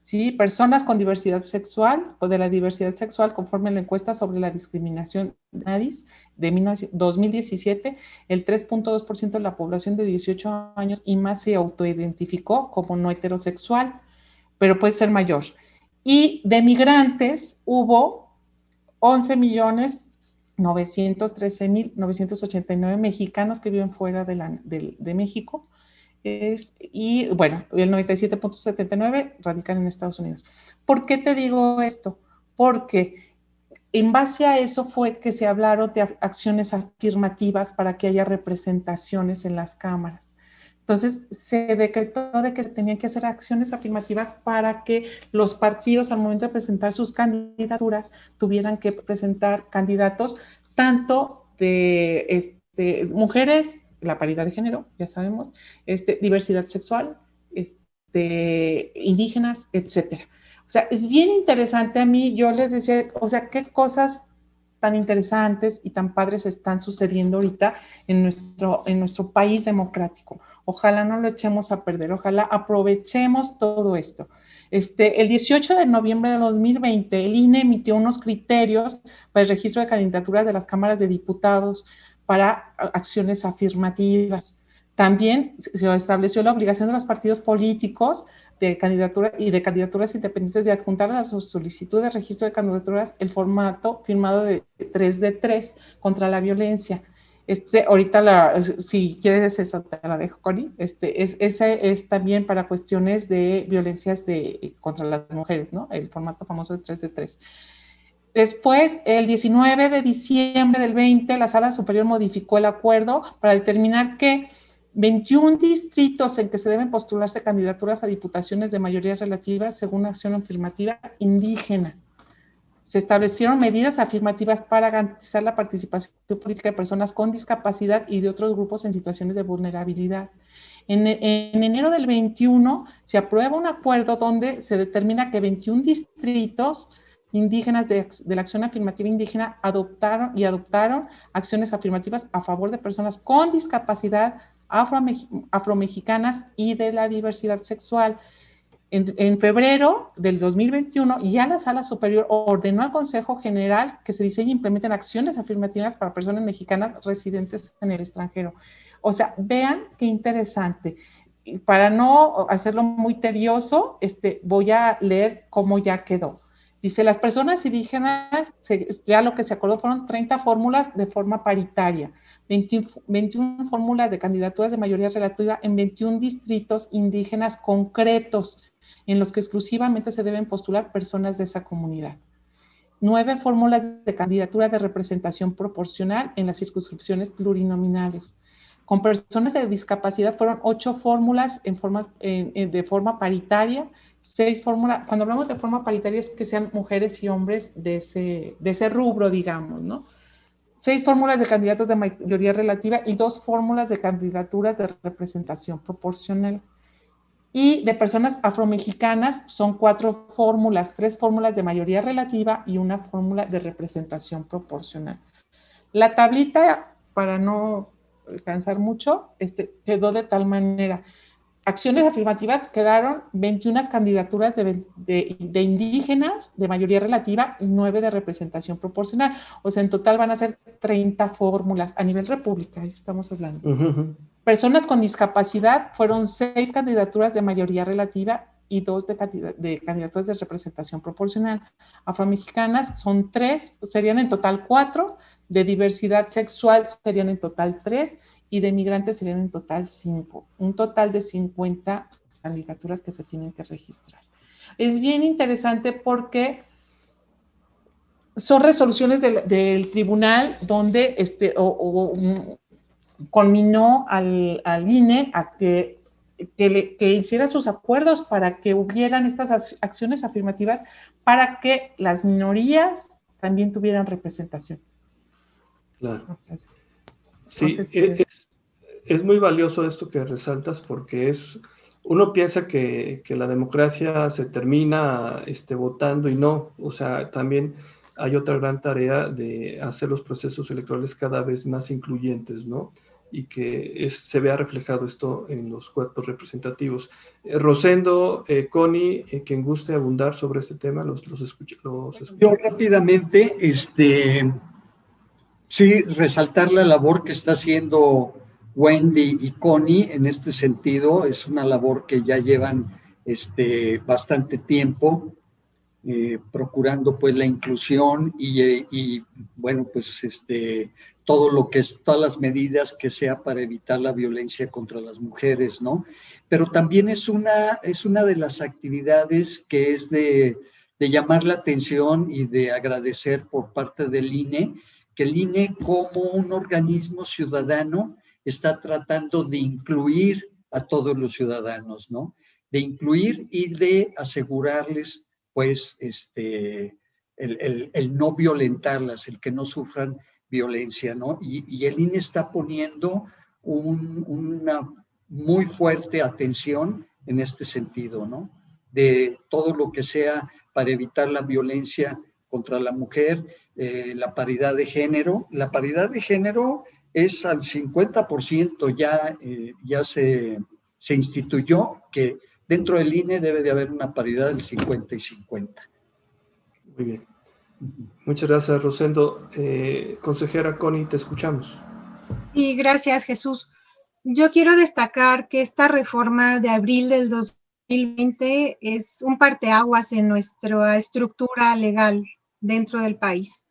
¿Sí? Personas con diversidad sexual o de la diversidad sexual, conforme a la encuesta sobre la discriminación de NADIS de 2017, el 3.2% de la población de 18 años y más se autoidentificó como no heterosexual, pero puede ser mayor. Y de migrantes hubo 11.913.989 mexicanos que viven fuera de México. Y bueno, el 97.79 radican en Estados Unidos. ¿Por qué te digo esto? Porque en base a eso fue que se hablaron de acciones afirmativas para que haya representaciones en las cámaras. Entonces, se decretó de que se tenían que hacer acciones afirmativas para que los partidos, al momento de presentar sus candidaturas, tuvieran que presentar candidatos tanto de mujeres, la paridad de género, ya sabemos, diversidad sexual, indígenas, etcétera. O sea, es bien interesante. A mí, yo les decía, o sea, qué cosas tan interesantes y tan padres están sucediendo ahorita en nuestro país democrático. Ojalá no lo echemos a perder, ojalá aprovechemos todo esto. El 18 de noviembre de 2020, el INE emitió unos criterios para el registro de candidaturas de las cámaras de diputados para acciones afirmativas. También se estableció la obligación de los partidos políticos de candidaturas independientes de adjuntar a su solicitud de registro de candidaturas el formato firmado de 3 de 3 contra la violencia. Ahorita, si quieres esa te la dejo, Connie. Ese es también para cuestiones de violencias contra las mujeres, ¿no? El formato famoso de 3 de 3. Después, el 19 de diciembre del 20, la Sala Superior modificó el acuerdo para determinar que 21 distritos en que se deben postularse candidaturas a diputaciones de mayoría relativa según acción afirmativa indígena. Se establecieron medidas afirmativas para garantizar la participación política de personas con discapacidad y de otros grupos en situaciones de vulnerabilidad. En enero del 21 se aprueba un acuerdo donde se determina que 21 distritos indígenas de la acción afirmativa indígena adoptaron acciones afirmativas a favor de personas con discapacidad, afromexicanas y de la diversidad sexual. En febrero del 2021, ya la Sala Superior ordenó al Consejo General que se diseñen e implementen acciones afirmativas para personas mexicanas residentes en el extranjero. O sea, vean qué interesante. Para no hacerlo muy tedioso, voy a leer cómo ya quedó. Dice, las personas indígenas, ya lo que se acordó fueron 30 fórmulas de forma paritaria, 21 fórmulas de candidaturas de mayoría relativa en 21 distritos indígenas concretos, en los que exclusivamente se deben postular personas de esa comunidad. 9 fórmulas de candidatura de representación proporcional en las circunscripciones plurinominales. Con personas de discapacidad fueron 8 fórmulas de forma paritaria, 6 fórmulas. Cuando hablamos de forma paritaria es que sean mujeres y hombres de ese rubro, digamos, ¿no? 6 fórmulas de candidatos de mayoría relativa y 2 fórmulas de candidaturas de representación proporcional. Y de personas afromexicanas son 4 fórmulas, 3 fórmulas de mayoría relativa y 1 fórmula de representación proporcional. La tablita, para no alcanzar mucho, quedó de tal manera. Acciones afirmativas quedaron 21 candidaturas de indígenas de mayoría relativa y 9 de representación proporcional. O sea, en total van a ser 30 fórmulas a nivel república, ahí estamos hablando. Uh-huh. Personas con discapacidad fueron 6 candidaturas de mayoría relativa y 2 de candidaturas de representación proporcional. Afromexicanas son 3, serían en total 4, de diversidad sexual serían en total 3, y de migrantes serían en total 5, un total de 50 candidaturas que se tienen que registrar. es bien interesante porque son resoluciones del tribunal donde conminó al INE a que hiciera sus acuerdos para que hubieran estas acciones afirmativas para que las minorías también tuvieran representación. Claro. Entonces, Sí, es muy valioso esto que resaltas porque uno piensa que la democracia se termina votando y no, o sea, también hay otra gran tarea de hacer los procesos electorales cada vez más incluyentes, ¿no? Y que se vea reflejado esto en los cuerpos representativos. Rosendo, Connie, quien guste abundar sobre este tema, los escucho. Yo rápidamente, sí, resaltar la labor que está haciendo Wendy y Connie en este sentido. Es una labor que ya llevan bastante tiempo procurando pues la inclusión y bueno, pues todo lo que es, todas las medidas que sea para evitar la violencia contra las mujeres, ¿no? Pero también es una de las actividades que es de llamar la atención y de agradecer por parte del INE, que el INE como un organismo ciudadano está tratando de incluir a todos los ciudadanos, ¿no? De incluir y de asegurarles, pues, el no violentarlas, el que no sufran violencia, ¿no? Y el INE está poniendo una muy fuerte atención en este sentido, ¿no? De todo lo que sea para evitar la violencia contra la mujer, la paridad de género. La paridad de género es al 50%, ya se instituyó que dentro del INE debe de haber una paridad del 50 y 50. Muy bien. Muchas gracias, Rosendo. Consejera Connie, te escuchamos. Y gracias, Jesús. Yo quiero destacar que esta reforma de abril del 2020 es un parteaguas en nuestra estructura legal dentro del país,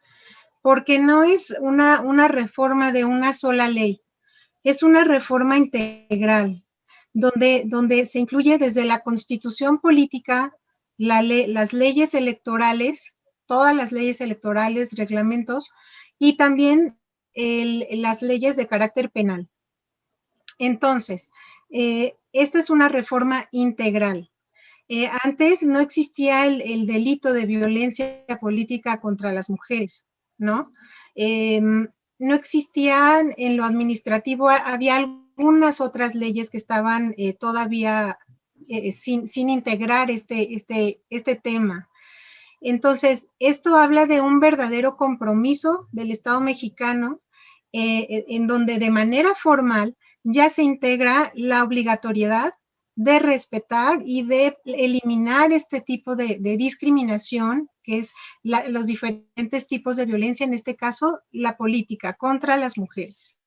porque no es una reforma de una sola ley, es una reforma integral, donde se incluye desde la constitución política, las leyes electorales, todas las leyes electorales, reglamentos, y también las leyes de carácter penal. Entonces, esta es una reforma integral. Antes no existía el delito de violencia política contra las mujeres, ¿no? No existían en lo administrativo, había algunas otras leyes que estaban todavía sin integrar este tema. Entonces, esto habla de un verdadero compromiso del Estado mexicano en donde de manera formal ya se integra la obligatoriedad de respetar y de eliminar este tipo de discriminación, que es los diferentes tipos de violencia, en este caso, la política contra las mujeres.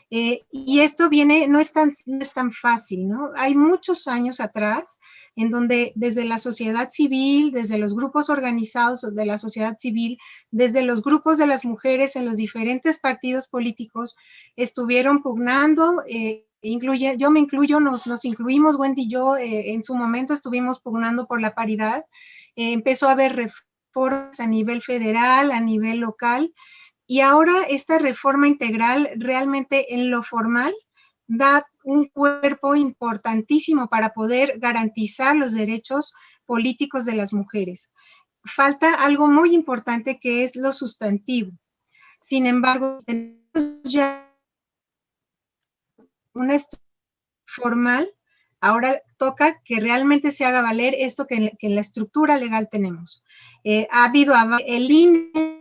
Y esto no es tan fácil, ¿no? Hay muchos años atrás en donde desde la sociedad civil, desde los grupos organizados de la sociedad civil, desde los grupos de las mujeres en los diferentes partidos políticos, estuvieron pugnando, yo me incluyo, nos incluimos, Wendy y yo, en su momento estuvimos pugnando por la paridad, empezó a haber reformas a nivel federal, a nivel local, y ahora esta reforma integral realmente en lo formal da un cuerpo importantísimo para poder garantizar los derechos políticos de las mujeres. Falta algo muy importante que es lo sustantivo. Sin embargo, tenemos ya una estructura formal, ahora toca que realmente se haga valer esto que en la estructura legal tenemos. Ha habido, el INE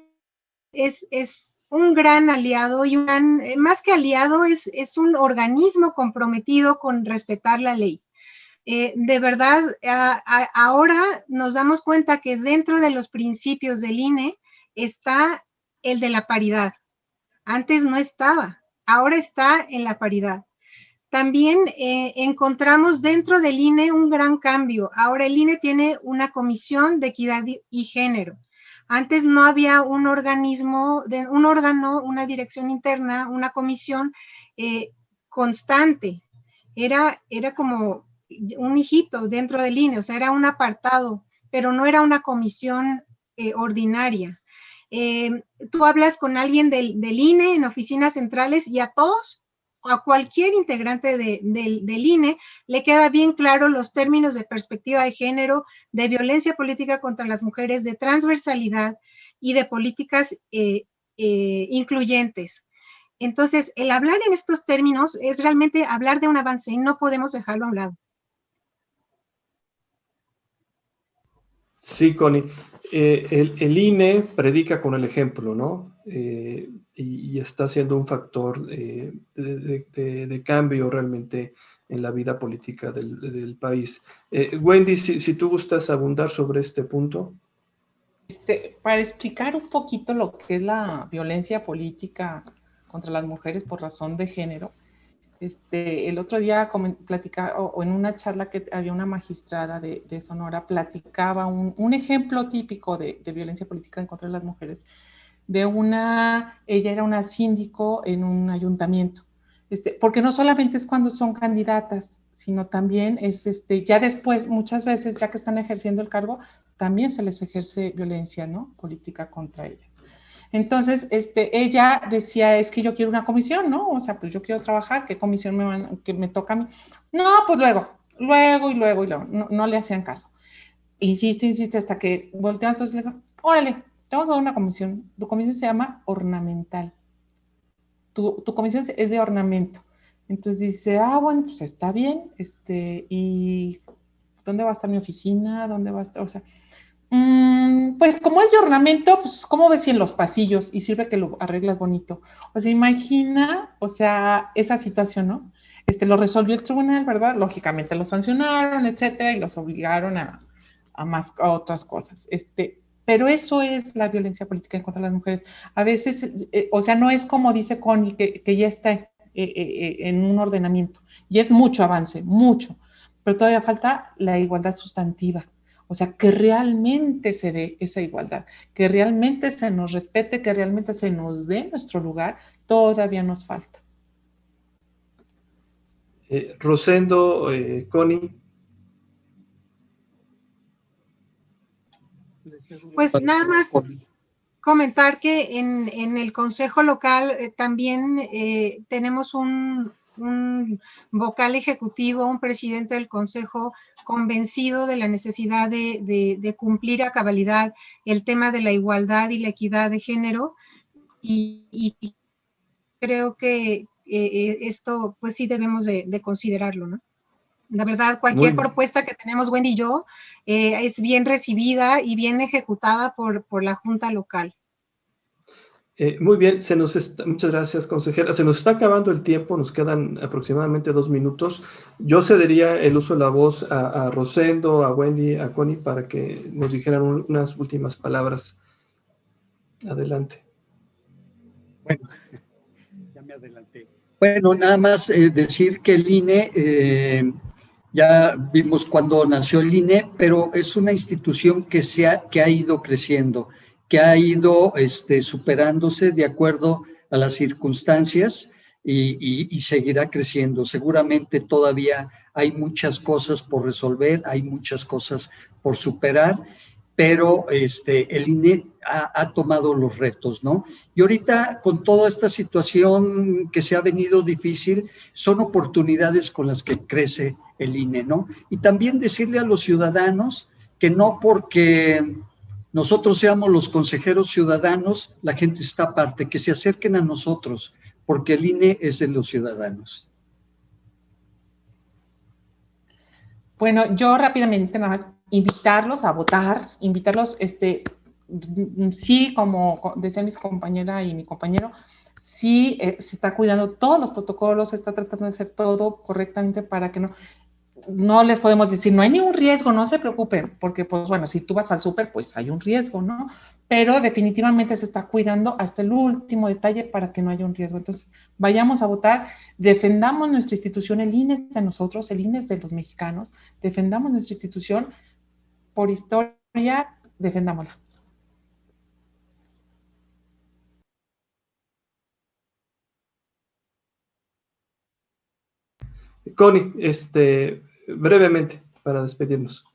es un gran aliado y más que aliado, es un organismo comprometido con respetar la ley. De verdad, ahora nos damos cuenta que dentro de los principios del INE está el de la paridad. Antes no estaba, ahora está en la paridad. También encontramos dentro del INE un gran cambio. Ahora el INE tiene una comisión de equidad y género. Antes no había un órgano, una dirección interna, una comisión constante. Era como un hijito dentro del INE, o sea, era un apartado, pero no era una comisión ordinaria. Tú hablas con alguien del INE en oficinas centrales y a todos, a cualquier integrante del INE, le queda bien claro los términos de perspectiva de género, de violencia política contra las mujeres, de transversalidad y de políticas incluyentes. Entonces, el hablar en estos términos es realmente hablar de un avance y no podemos dejarlo a un lado. Sí, Connie. El INE predica con el ejemplo, ¿no? Y está siendo un factor de cambio realmente en la vida política del país. Wendy, si tú gustas abundar sobre este punto. Para explicar un poquito lo que es la violencia política contra las mujeres por razón de género, el otro día platicaba, o en una charla que había una magistrada de Sonora, platicaba un ejemplo típico de violencia política en contra de las mujeres, ella era una síndico en un ayuntamiento, porque no solamente es cuando son candidatas, sino también es, ya después, muchas veces, ya que están ejerciendo el cargo, también se les ejerce violencia, ¿no?, política contra ellas. Entonces, ella decía, es que yo quiero una comisión, ¿no? O sea, pues yo quiero trabajar, ¿qué comisión que me toca a mí? No, pues luego, no le hacían caso. Insiste, hasta que volteó, entonces le digo, órale, te vamos a dar una comisión. Tu comisión se llama ornamental. Tu comisión es de ornamento. Entonces dice, bueno, pues está bien, ¿y dónde va a estar mi oficina? ¿Dónde va a estar? O sea, pues como es de ornamento, pues ¿cómo ves si en los pasillos? Y sirve que lo arreglas bonito. O sea, imagina, o sea, esa situación, ¿no? Lo resolvió el tribunal, ¿verdad? Lógicamente lo sancionaron, etcétera, y los obligaron a otras cosas. Pero eso es la violencia política en contra de las mujeres. A veces, o sea, no es como dice Connie, que ya está en un ordenamiento. Y es mucho avance, mucho. Pero todavía falta la igualdad sustantiva. O sea, que realmente se dé esa igualdad, que realmente se nos respete, que realmente se nos dé nuestro lugar, todavía nos falta. Rosendo, Connie. Pues nada más comentar que en el Consejo Local también tenemos un vocal ejecutivo, un presidente del Consejo convencido de la necesidad de cumplir a cabalidad el tema de la igualdad y la equidad de género, y creo que esto pues sí debemos de considerarlo, ¿no? La verdad, cualquier propuesta que tenemos Wendy y yo es bien recibida y bien ejecutada por la Junta Local. Muy bien, muchas gracias, consejera. Se nos está acabando el tiempo, nos quedan aproximadamente 2 minutos. Yo cedería el uso de la voz a Rosendo, a Wendy, a Connie, para que nos dijeran unas últimas palabras. Adelante. Bueno, ya me adelanté. Bueno, nada más decir que el INE, ya vimos cuando nació el INE, pero es una institución que ha ido creciendo, que ha ido superándose de acuerdo a las circunstancias y seguirá creciendo. Seguramente todavía hay muchas cosas por resolver, hay muchas cosas por superar, pero el INE ha tomado los retos, ¿no? Y ahorita, con toda esta situación que se ha venido difícil, son oportunidades con las que crece el INE, ¿no? Y también decirle a los ciudadanos que no porque nosotros seamos los consejeros ciudadanos, la gente está aparte, que se acerquen a nosotros, porque el INE es de los ciudadanos. Bueno, yo rápidamente nada más invitarlos a votar, invitarlos, sí, como decía mi compañera y mi compañero, sí se está cuidando todos los protocolos, se está tratando de hacer todo correctamente para que no les podemos decir, no hay ningún riesgo, no se preocupen, porque pues bueno, si tú vas al súper, pues hay un riesgo, ¿no? Pero definitivamente se está cuidando hasta el último detalle para que no haya un riesgo. Entonces, vayamos a votar, defendamos nuestra institución, el INE es de nosotros, el INE es de los mexicanos, defendamos nuestra institución, por historia, defendámosla. Connie, brevemente para despedirnos.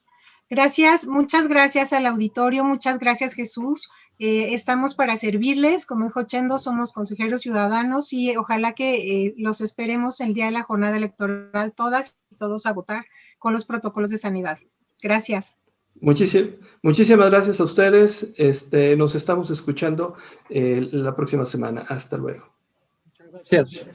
Gracias, muchas gracias al auditorio, muchas gracias Jesús. Estamos para servirles, como dijo Chendo, somos consejeros ciudadanos y ojalá que los esperemos el día de la jornada electoral, todas y todos a votar con los protocolos de sanidad. Gracias. Muchísimas gracias a ustedes. Nos estamos escuchando la próxima semana. Hasta luego. Muchas gracias.